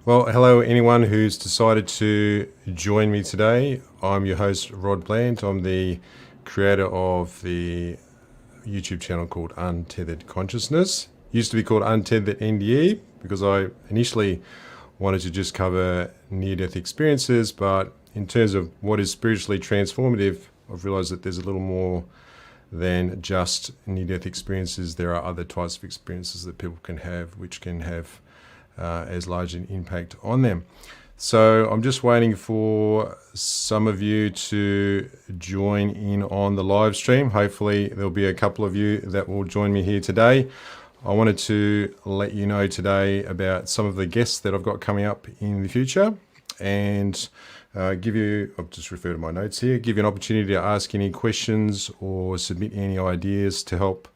Well, hello anyone who's decided to join me today. I'm your host, Rod Bland. I'm the creator of the YouTube channel called Untethered Consciousness. Used to be called Untethered NDE because I initially wanted to just cover near-death experiences, but in terms of what is spiritually transformative, I've realized that there's a little more than just near-death experiences. There are other types of experiences that people can have, which can have as large an impact on them. So I'm just waiting for some of you to join in on the live stream. Hopefully there'll be a couple of you that will join me here today. I wanted to let you know today about some of the guests that I've got coming up in the future and give you, I'll just refer to my notes here, give you an opportunity to ask any questions or submit any ideas to help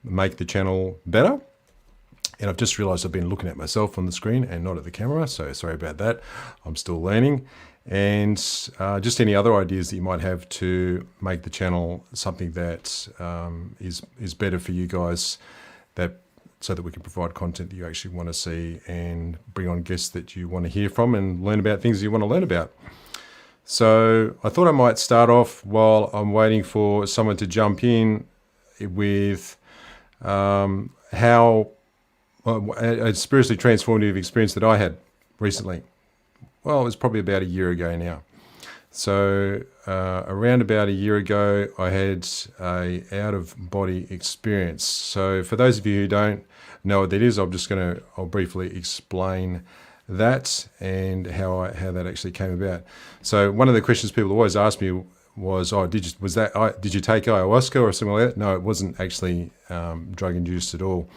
make the channel better. And I've just realized I've been looking at myself on the screen and not at the camera, so sorry about that. I'm still learning. And just any other ideas that you might have to make the channel something that is better for you guys, so that we can provide content that you actually want to see and bring on guests that you want to hear from and learn about things you want to learn about. So I thought I might start off while I'm waiting for someone to jump in with a spiritually transformative experience that I had recently. Well, it was probably about a year ago now. So around about a year ago, I had a out-of-body experience. So for those of you who don't know what that is, I'll briefly explain that and how that actually came about. So one of the questions people always ask me was, did you take ayahuasca or something like that? No, it wasn't actually drug-induced at all.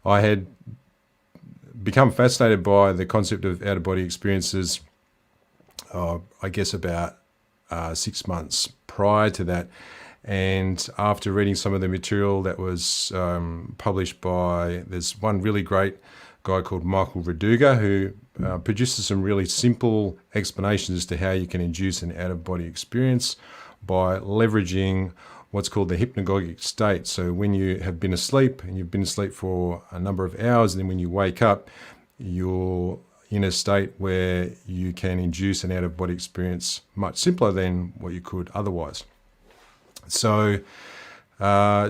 I had become fascinated by the concept of out-of-body experiences, I guess about 6 months prior to that. And after reading some of the material that was published by, there's one really great guy called Michael Verduga who produces some really simple explanations as to how you can induce an out-of-body experience by leveraging what's called the hypnagogic state. So when you have been asleep and you've been asleep for a number of hours, and then when you wake up, you're in a state where you can induce an out-of-body experience much simpler than what you could otherwise. So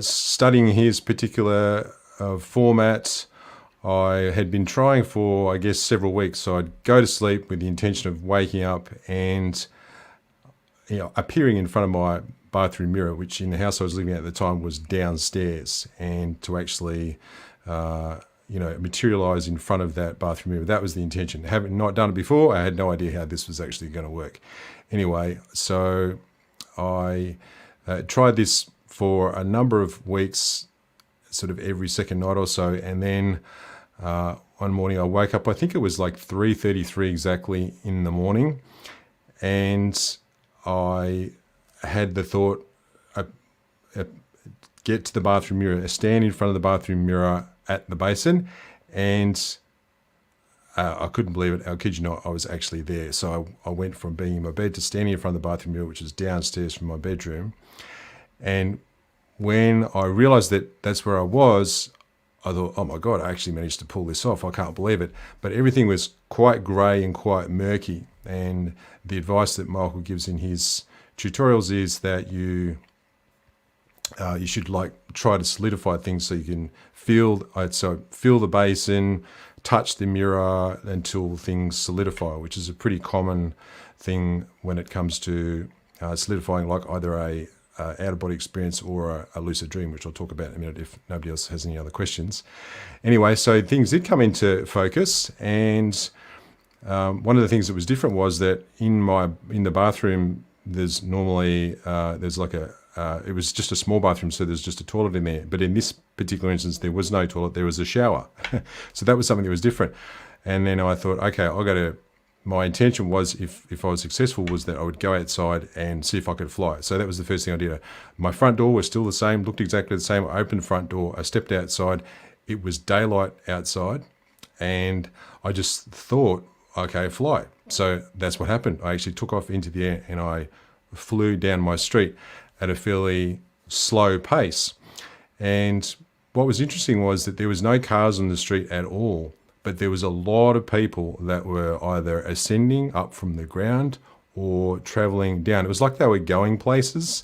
studying his particular format, I had been trying for, I guess, several weeks. So I'd go to sleep with the intention of waking up and appearing in front of my bathroom mirror, which in the house I was living at the time was downstairs, and to actually materialize in front of that bathroom mirror. That was the intention. Having not done it before, I had no idea how this was actually going to work. Anyway, so I tried this for a number of weeks, sort of every second night or so, and then one morning I woke up, I think it was like 3:33 exactly in the morning, and I had the thought, get to the bathroom mirror, stand in front of the bathroom mirror at the basin, and I couldn't believe it. I kid you not, I was actually there. So I went from being in my bed to standing in front of the bathroom mirror, which is downstairs from my bedroom. And when I realized that that's where I was, I thought, oh my God, I actually managed to pull this off. I can't believe it. But everything was quite grey and quite murky. And the advice that Michael gives in his tutorials is that you should try to solidify things so you can feel the basin, touch the mirror until things solidify, which is a pretty common thing when it comes to solidifying, like either a out-of-body experience or a lucid dream, which I'll talk about in a minute if nobody else has any other questions. Anyway, so things did come into focus, and one of the things that was different was that in the bathroom, there's normally it was just a small bathroom, so there's just a toilet in there. But in this particular instance, there was no toilet, there was a shower. So that was something that was different. And then I thought, okay, my intention was, if I was successful, was that I would go outside and see if I could fly. So that was the first thing I did. My front door was still the same, looked exactly the same. I opened the front door, I stepped outside. It was daylight outside, and I just thought, okay, fly. So that's what happened. I actually took off into the air and I flew down my street at a fairly slow pace. And what was interesting was that there was no cars on the street at all, but there was a lot of people that were either ascending up from the ground or traveling down. It was like they were going places,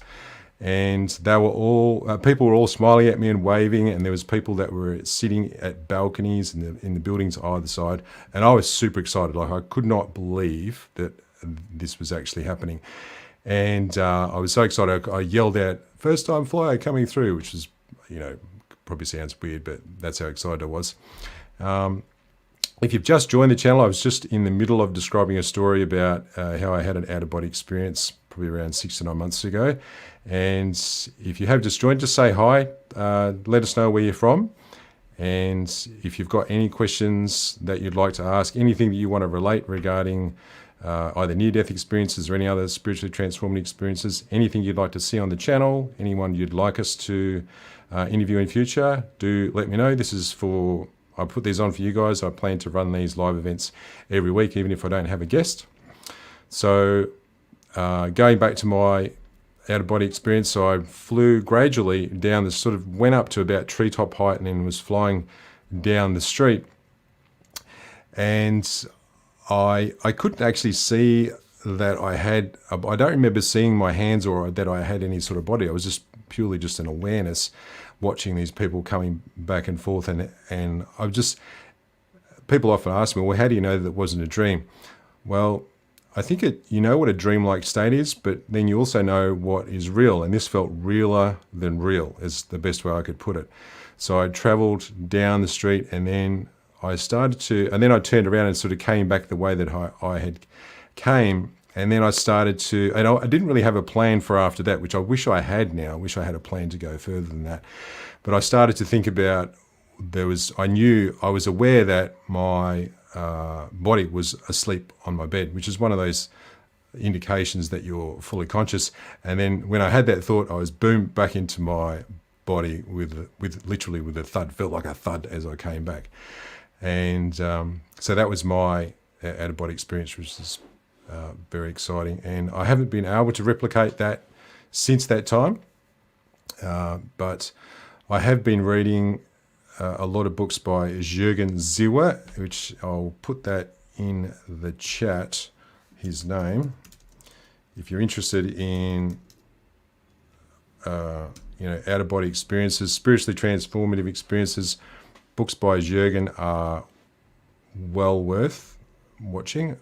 and they were all people were all smiling at me and waving, and there was people that were sitting at balconies in the buildings either side, and I was super excited. Like, I could not believe that this was actually happening, and I was so excited. I yelled out, "First time flyer coming through," which is, probably sounds weird, but that's how excited I was. If you've just joined the channel, I was just in the middle of describing a story about how I had an out-of-body experience probably around 6 to 9 months ago. And if you have just joined, just say hi. Let us know where you're from. And if you've got any questions that you'd like to ask, anything that you want to relate regarding either near-death experiences or any other spiritually transformative experiences, anything you'd like to see on the channel, anyone you'd like us to interview in future, do let me know. I put these on for you guys. I plan to run these live events every week, even if I don't have a guest. So going back to my out-of-body experience, so I flew gradually down this, sort of went up to about treetop height and then was flying down the street. And I couldn't actually see that I don't remember seeing my hands or that I had any sort of body. I was just purely just an awareness watching these people coming back and forth, and people often ask me, well, how do you know that it wasn't a dream? Well, I think you know what a dreamlike state is, but then you also know what is real, and this felt realer than real is the best way I could put it. So I traveled down the street, and then I turned around and sort of came back the way that I had came. And then I I didn't really have a plan for after that, which I wish I had now. I wish I had a plan to go further than that. But I started to think about, I was aware that my body was asleep on my bed, which is one of those indications that you're fully conscious. And then when I had that thought, I was boomed back into my body literally with a thud, felt like a thud as I came back. And so that was my out-of-body experience, which is very exciting, and I haven't been able to replicate that since that time, but I have been reading a lot of books by Jürgen Ziwa, which I'll put that in the chat, his name, if you're interested in out-of-body experiences, spiritually transformative experiences. Books by Jürgen are well worth watching.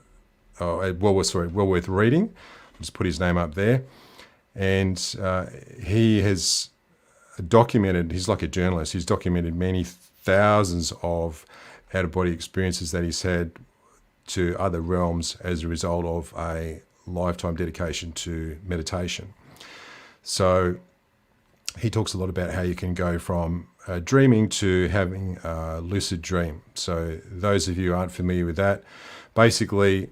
Well worth reading. I'll just put his name up there. And he has documented, he's like a journalist, he's documented many thousands of out-of-body experiences that he's had to other realms as a result of a lifetime dedication to meditation. So he talks a lot about how you can go from dreaming to having a lucid dream. So those of you who aren't familiar with that, basically,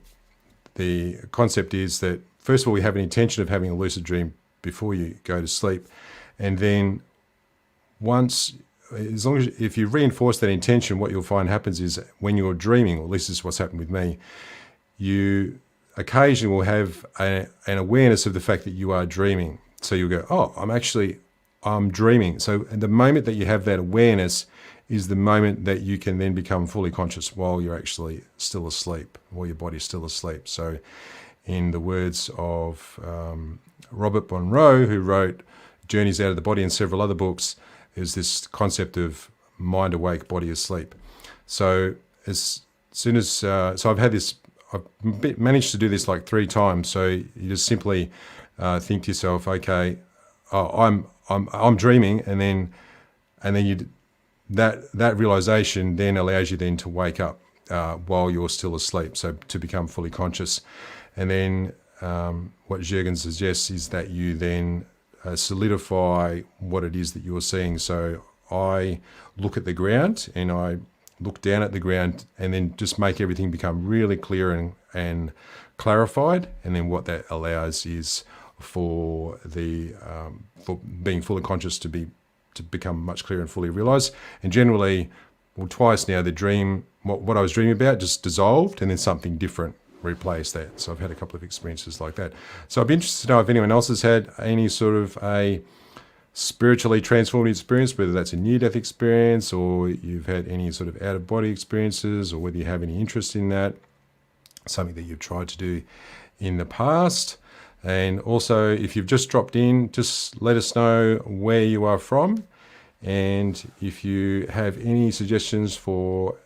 the concept is that, first of all, we have an intention of having a lucid dream before you go to sleep. And then if you reinforce that intention, what you'll find happens is when you're dreaming, or at least this is what's happened with me, you occasionally will have an awareness of the fact that you are dreaming. So you'll go, oh, I'm dreaming. So the moment that you have that awareness is the moment that you can then become fully conscious while you're actually still asleep, while your body's still asleep. So in the words of Robert Monroe, who wrote Journeys Out of the Body and several other books, is this concept of mind awake, body asleep. So as soon as, I've managed to do this like 3 times. So you just simply think to yourself, okay, I'm dreaming, and then you, that realization then allows you then to wake up while you're still asleep, so to become fully conscious. And then what Jürgen suggests is that you then solidify what it is that you're seeing. So I look at the ground, and I look down at the ground, and then just make everything become really clear and clarified. And then what that allows is for being fully conscious to become much clearer and fully realized. And generally, well, twice now, the dream, what I was dreaming about just dissolved, and then something different replaced that. So I've had a couple of experiences like that. So I'd be interested to know if anyone else has had any sort of a spiritually transformative experience, whether that's a near-death experience or you've had any sort of out-of-body experiences, or whether you have any interest in that, something that you've tried to do in the past. And also, if you've just dropped in, just let us know where you are from, and if you have any suggestions for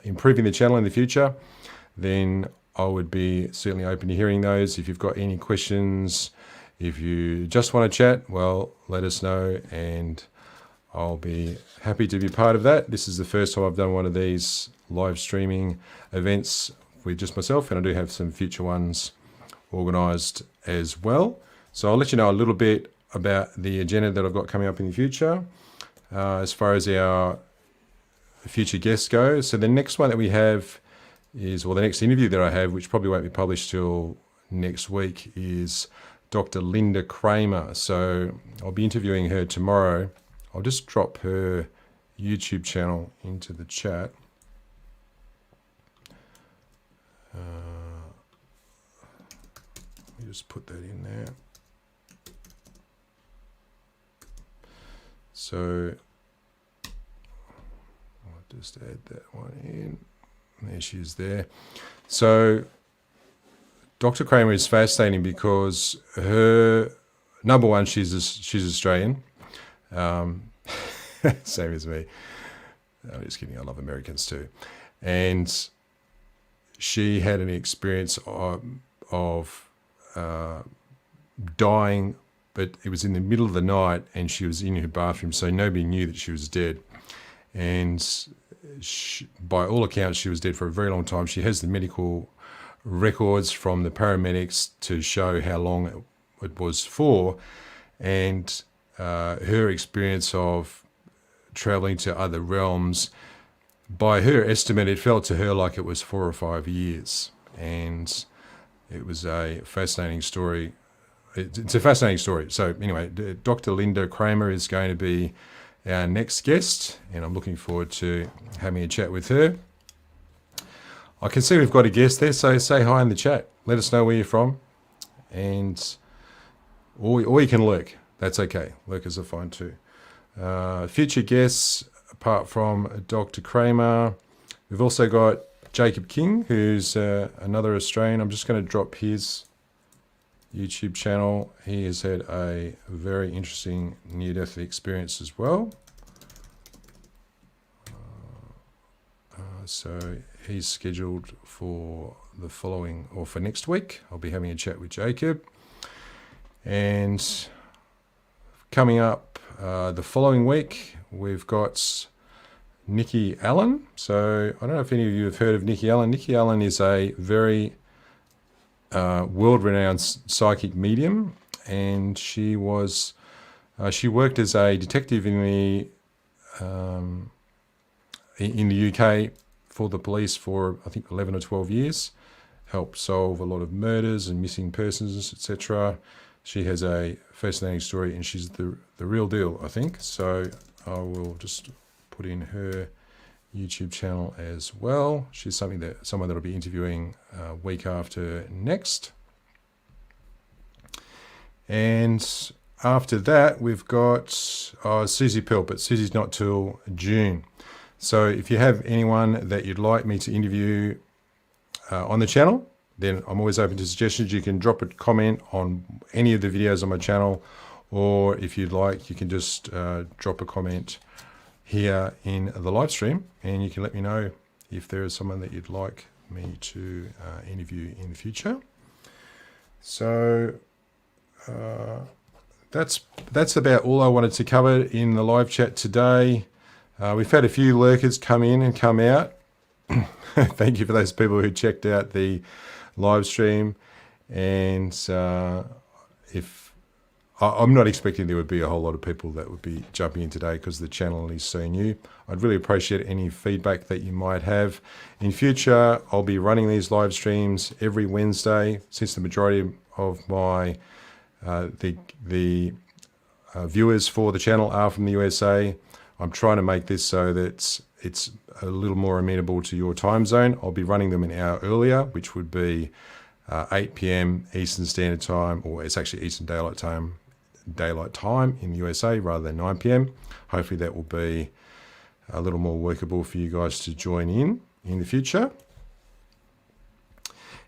improving the channel in the future, then I would be certainly open to hearing those. If you've got any questions, if you just want to chat, well, let us know and I'll be happy to be part of that. This is the first time I've done one of these live streaming events with just myself, and I do have some future ones organised as well. So I'll let you know a little bit about the agenda that I've got coming up in the future as far as our future guests go. So the next one that we have is, or the next interview that I have, which probably won't be published till next week, is Dr. Lynda Cramer. So I'll be interviewing her tomorrow. I'll just drop her YouTube channel into the chat. Let me just put that in there. So I'll just add that one in. There she is there. So Dr. Cramer is fascinating because her, number one, she's Australian. Same as me. I'm just kidding. I love Americans too. And she had an experience of dying, but it was in the middle of the night and she was in her bathroom, so nobody knew that she was dead. And by all accounts, she was dead for a very long time. She has the medical records from the paramedics to show how long it was for, and her experience of traveling to other realms, by her estimate, it felt to her like it was 4 or 5 years. And it was a fascinating story. It's a fascinating story. So anyway, Dr. Lynda Cramer is going to be our next guest, and I'm looking forward to having a chat with her. I can see we've got a guest there, so say hi in the chat. Let us know where you're from, and or you can lurk. That's okay. Lurkers are fine too. Future guests, apart from Dr. Cramer, we've also got Jacob King, who's another Australian. I'm just going to drop his YouTube channel. He has had a very interesting near-death experience as well. So he's scheduled for the following, or for next week. I'll be having a chat with Jacob. And coming up the following week, we've got Nicky Allen. So I don't know if any of you have heard of Nicky Allen. Nicky Allen is a very world-renowned psychic medium, and she worked as a detective in the UK for the police for I think 11 or 12 years, helped solve a lot of murders and missing persons, etc. She has a fascinating story, and she's the real deal, I think. So I will just put in her YouTube channel as well. She's someone that I'll be interviewing week after next. And after that, we've got Susie Pell, but Susie's not till June. So if you have anyone that you'd like me to interview on the channel, then I'm always open to suggestions. You can drop a comment on any of the videos on my channel, or if you'd like, you can just drop a comment here in the live stream, and you can let me know if there is someone that you'd like me to interview in the future. So that's about all I wanted to cover in the live chat today. We've had a few lurkers come in and come out. Thank you for those people who checked out the live stream. And if I'm not expecting there would be a whole lot of people that would be jumping in today because the channel is so new. I'd really appreciate any feedback that you might have. In future, I'll be running these live streams every Wednesday, since the majority of my viewers for the channel are from the USA. I'm trying to make this so that it's a little more amenable to your time zone. I'll be running them an hour earlier, which would be 8 p.m. Eastern Standard Time, or it's actually Eastern Daylight Time daylight time in the USA rather than 9 p.m. Hopefully that will be a little more workable for you guys to join in the future.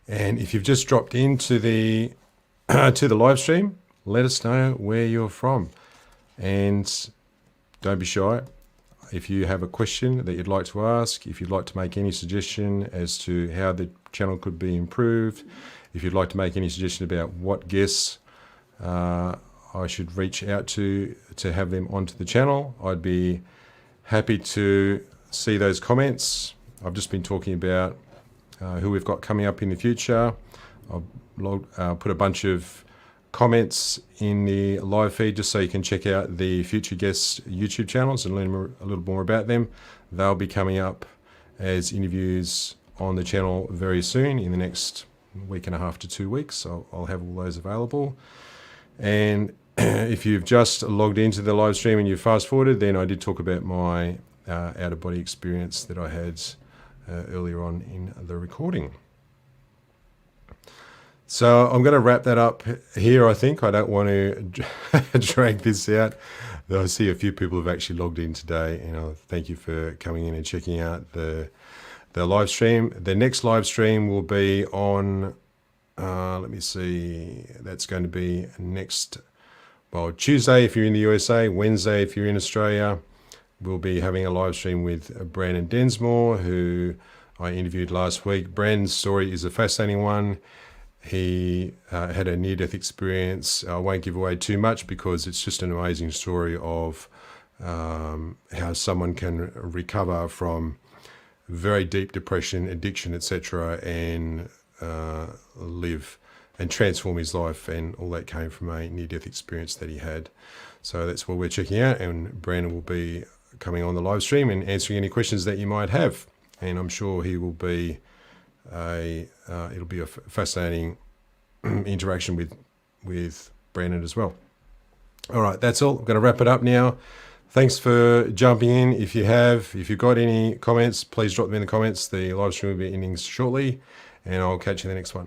And if you've just dropped into the to the live stream, let us know where you're from. And don't be shy. If you have a question that you'd like to ask, if you'd like to make any suggestion as to how the channel could be improved, if you'd like to make any suggestion about what guests I should reach out to have them onto the channel, I'd be happy to see those comments. I've just been talking about who we've got coming up in the future. I'll put a bunch of comments in the live feed just so you can check out the future guests' YouTube channels and learn a little more about them. They'll be coming up as interviews on the channel very soon, in the next week and a half to 2 weeks. I'll have all those available. And if you've just logged into the live stream and you fast forwarded, then I did talk about my out-of-body experience that I had earlier on in the recording. So I'm going to wrap that up here, I think. I don't want to drag this out. I see a few people have actually logged in today, and thank you for coming in and checking out the live stream. The next live stream will be on, let me see, that's going to be next, well, Tuesday if you're in the USA, Wednesday if you're in Australia. We'll be having a live stream with Brandon Densmore, who I interviewed last week. Brandon's story is a fascinating one. He had a near-death experience. I won't give away too much because it's just an amazing story of how someone can recover from very deep depression, addiction, etc., and live and transform his life, and all that came from a near-death experience that he had. So that's what we're checking out, and Brandon will be coming on the live stream and answering any questions that you might have. And I'm sure he will be it'll be a fascinating interaction with Brandon as well. All right, that's all. I'm going to wrap it up now. Thanks for jumping in. If you've got any comments, please drop them in the comments. The live stream will be ending shortly, and I'll catch you in the next one.